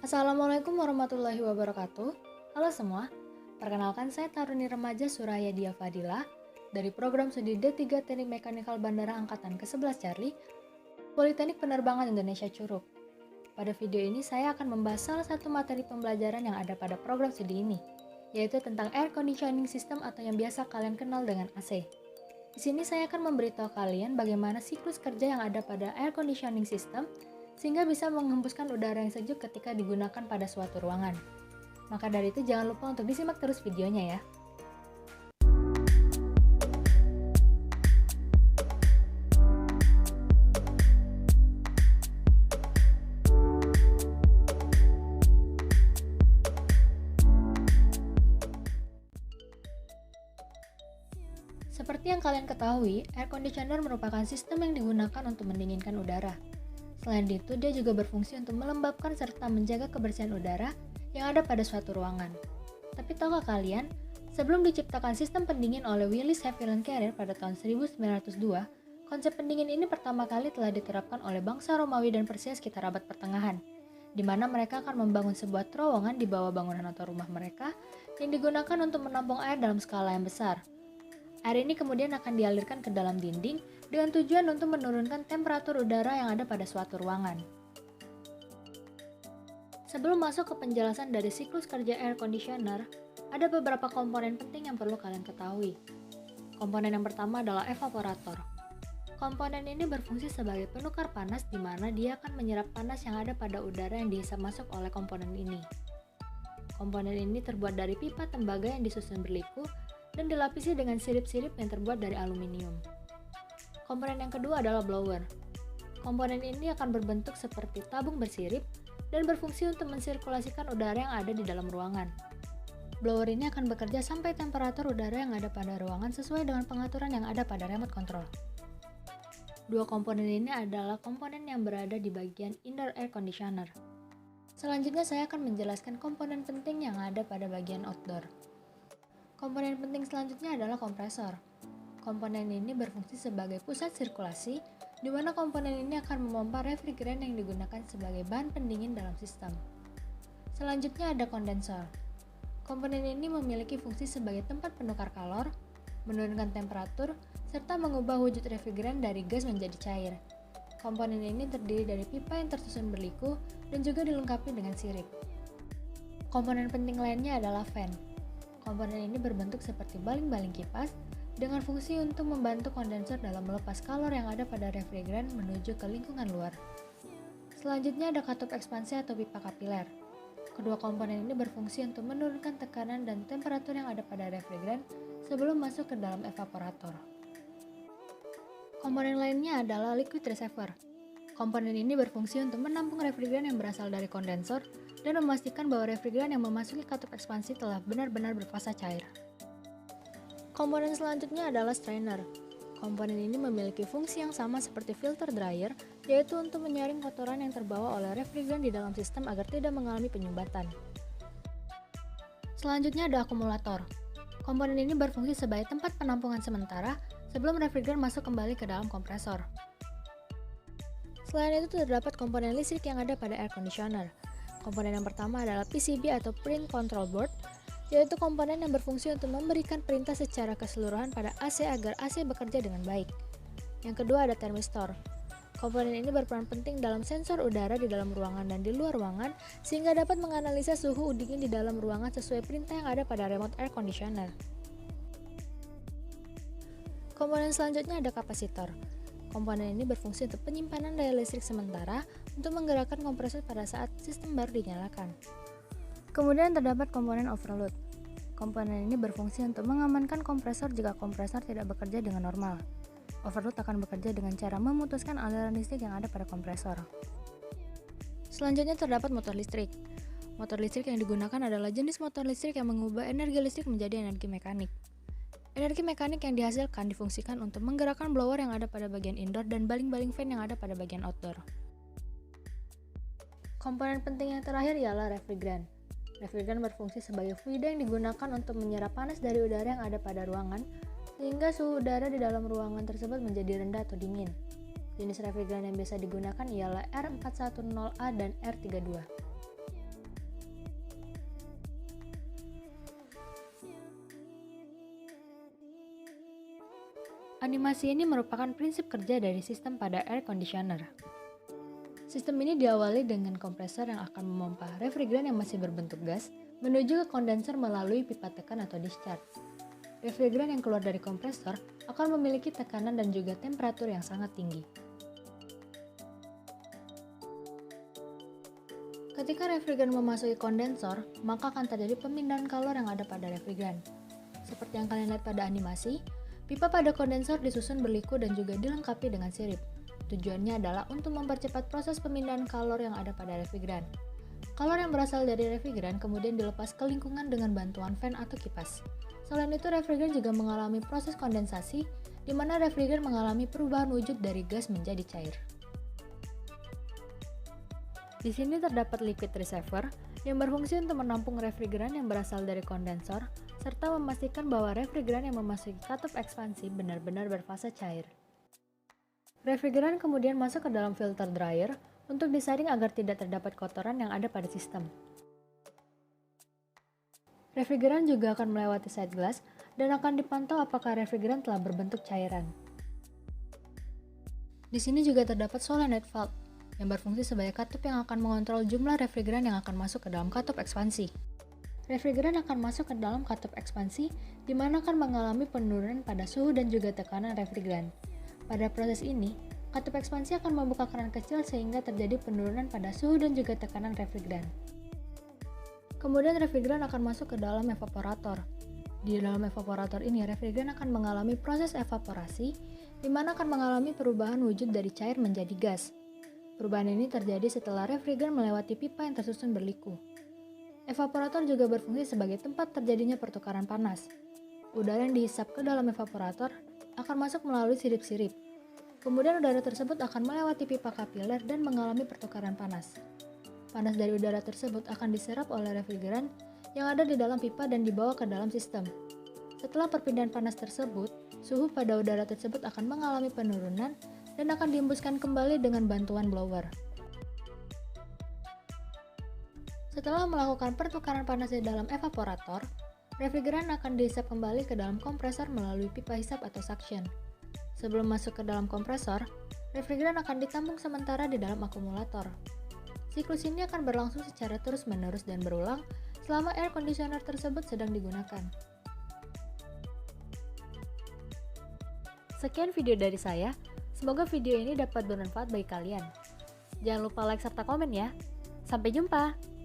Assalamualaikum warahmatullahi wabarakatuh. Halo semua, perkenalkan saya Taruni Remaja Suraya Dia Fadila dari program studi D3 Teknik Mekanikal Bandara Angkatan ke-11 Charlie, Politeknik Penerbangan Indonesia Curug. Pada video ini saya akan membahas salah satu materi pembelajaran yang ada pada program studi ini, yaitu tentang Air Conditioning System atau yang biasa kalian kenal dengan AC. Di sini saya akan memberitahu kalian bagaimana siklus kerja yang ada pada Air Conditioning System sehingga bisa menghembuskan udara yang sejuk ketika digunakan pada suatu ruangan. Maka dari itu jangan lupa untuk disimak terus videonya ya. Seperti yang kalian ketahui, air conditioner merupakan sistem yang digunakan untuk mendinginkan udara. Selain itu, dia juga berfungsi untuk melembabkan serta menjaga kebersihan udara yang ada pada suatu ruangan. Tapi tahukah kalian, sebelum diciptakan sistem pendingin oleh Willis Haviland Carrier pada tahun 1902, konsep pendingin ini pertama kali telah diterapkan oleh bangsa Romawi dan Persia sekitar abad pertengahan, di mana mereka akan membangun sebuah terowongan di bawah bangunan atau rumah mereka yang digunakan untuk menampung air dalam skala yang besar. Air ini kemudian akan dialirkan ke dalam dinding dengan tujuan untuk menurunkan temperatur udara yang ada pada suatu ruangan. Sebelum masuk ke penjelasan dari siklus kerja air conditioner, ada beberapa komponen penting yang perlu kalian ketahui. Komponen yang pertama adalah evaporator. Komponen ini berfungsi sebagai penukar panas di mana dia akan menyerap panas yang ada pada udara yang dihisap masuk oleh komponen ini. Komponen ini terbuat dari pipa tembaga yang disusun berliku dan dilapisi dengan sirip-sirip yang terbuat dari aluminium. Komponen yang kedua adalah blower. Komponen ini akan berbentuk seperti tabung bersirip dan berfungsi untuk mensirkulasikan udara yang ada di dalam ruangan. Blower ini akan bekerja sampai temperatur udara yang ada pada ruangan sesuai dengan pengaturan yang ada pada remote control. Dua komponen ini adalah komponen yang berada di bagian indoor air conditioner. Selanjutnya saya akan menjelaskan komponen penting yang ada pada bagian outdoor. Komponen penting selanjutnya adalah kompresor. Komponen ini berfungsi sebagai pusat sirkulasi, di mana komponen ini akan memompa refrigeran yang digunakan sebagai bahan pendingin dalam sistem. Selanjutnya ada kondensor. Komponen ini memiliki fungsi sebagai tempat penukar kalor, menurunkan temperatur, serta mengubah wujud refrigeran dari gas menjadi cair. Komponen ini terdiri dari pipa yang tersusun berliku dan juga dilengkapi dengan sirip. Komponen penting lainnya adalah fan. Komponen ini berbentuk seperti baling-baling kipas dengan fungsi untuk membantu kondensor dalam melepas kalor yang ada pada refrigeran menuju ke lingkungan luar. Selanjutnya ada katup ekspansi atau pipa kapiler. Kedua komponen ini berfungsi untuk menurunkan tekanan dan temperatur yang ada pada refrigeran sebelum masuk ke dalam evaporator. Komponen lainnya adalah liquid reservoir. Komponen ini berfungsi untuk menampung refrigeran yang berasal dari kondensor dan memastikan bahwa refrigeran yang memasuki katup ekspansi telah benar-benar berfasa cair. Komponen selanjutnya adalah strainer. Komponen ini memiliki fungsi yang sama seperti filter dryer, yaitu untuk menyaring kotoran yang terbawa oleh refrigeran di dalam sistem agar tidak mengalami penyumbatan. Selanjutnya ada akumulator. Komponen ini berfungsi sebagai tempat penampungan sementara sebelum refrigeran masuk kembali ke dalam kompresor. Selain itu terdapat komponen listrik yang ada pada air conditioner. Komponen yang pertama adalah PCB atau Print Control Board, yaitu komponen yang berfungsi untuk memberikan perintah secara keseluruhan pada AC agar AC bekerja dengan baik. Yang kedua ada thermistor. Komponen ini berperan penting dalam sensor udara di dalam ruangan dan di luar ruangan sehingga dapat menganalisa suhu dingin di dalam ruangan sesuai perintah yang ada pada remote air conditioner. Komponen selanjutnya ada kapasitor. Komponen ini berfungsi untuk penyimpanan daya listrik sementara untuk menggerakkan kompresor pada saat sistem baru dinyalakan. Kemudian terdapat komponen overload. Komponen ini berfungsi untuk mengamankan kompresor jika kompresor tidak bekerja dengan normal. Overload akan bekerja dengan cara memutuskan aliran listrik yang ada pada kompresor. Selanjutnya terdapat motor listrik. Motor listrik yang digunakan adalah jenis motor listrik yang mengubah energi listrik menjadi energi mekanik. Energi mekanik yang dihasilkan difungsikan untuk menggerakkan blower yang ada pada bagian indoor dan baling-baling fan yang ada pada bagian outdoor. Komponen penting yang terakhir ialah refrigeran. Refrigeran berfungsi sebagai fluida yang digunakan untuk menyerap panas dari udara yang ada pada ruangan, sehingga suhu udara di dalam ruangan tersebut menjadi rendah atau dingin. Jenis refrigeran yang biasa digunakan ialah R410A dan R32. Animasi ini merupakan prinsip kerja dari sistem pada air conditioner. Sistem ini diawali dengan kompresor yang akan memompa refrigeran yang masih berbentuk gas menuju ke kondenser melalui pipa tekan atau discharge. Refrigeran yang keluar dari kompresor akan memiliki tekanan dan juga temperatur yang sangat tinggi. Ketika refrigeran memasuki kondensor, maka akan terjadi pemindahan kalor yang ada pada refrigeran. Seperti yang kalian lihat pada animasi, pipa pada kondensor disusun berliku dan juga dilengkapi dengan sirip. Tujuannya adalah untuk mempercepat proses pemindahan kalor yang ada pada refrigeran. Kalor yang berasal dari refrigeran kemudian dilepas ke lingkungan dengan bantuan fan atau kipas. Selain itu, refrigeran juga mengalami proses kondensasi, di mana refrigeran mengalami perubahan wujud dari gas menjadi cair. Di sini terdapat liquid receiver yang berfungsi untuk menampung refrigeran yang berasal dari kondensor, serta memastikan bahwa refrigeran yang memasuki katup ekspansi benar-benar berfase cair. Refrigeran kemudian masuk ke dalam filter dryer untuk disaring agar tidak terdapat kotoran yang ada pada sistem. Refrigeran juga akan melewati side glass dan akan dipantau apakah refrigeran telah berbentuk cairan. Di sini juga terdapat solenoid valve yang berfungsi sebagai katup yang akan mengontrol jumlah refrigeran yang akan masuk ke dalam katup ekspansi. Refrigeran akan masuk ke dalam katup ekspansi, di mana akan mengalami penurunan pada suhu dan juga tekanan refrigeran. Pada proses ini, katup ekspansi akan membuka keran kecil sehingga terjadi penurunan pada suhu dan juga tekanan refrigeran. Kemudian refrigeran akan masuk ke dalam evaporator. Di dalam evaporator ini, refrigeran akan mengalami proses evaporasi, di mana akan mengalami perubahan wujud dari cair menjadi gas. Perubahan ini terjadi setelah refrigeran melewati pipa yang tersusun berliku. Evaporator juga berfungsi sebagai tempat terjadinya pertukaran panas. Udara yang dihisap ke dalam evaporator akan masuk melalui sirip-sirip. Kemudian udara tersebut akan melewati pipa kapiler dan mengalami pertukaran panas. Panas dari udara tersebut akan diserap oleh refrigeran yang ada di dalam pipa dan dibawa ke dalam sistem. Setelah perpindahan panas tersebut, suhu pada udara tersebut akan mengalami penurunan dan akan dihembuskan kembali dengan bantuan blower. Setelah melakukan pertukaran panas di dalam evaporator, refrigeran akan dihisap kembali ke dalam kompresor melalui pipa hisap atau suction. Sebelum masuk ke dalam kompresor, refrigeran akan ditampung sementara di dalam akumulator. Siklus ini akan berlangsung secara terus-menerus dan berulang selama air conditioner tersebut sedang digunakan. Sekian video dari saya. Semoga video ini dapat bermanfaat bagi kalian. Jangan lupa like serta komen ya. Sampai jumpa!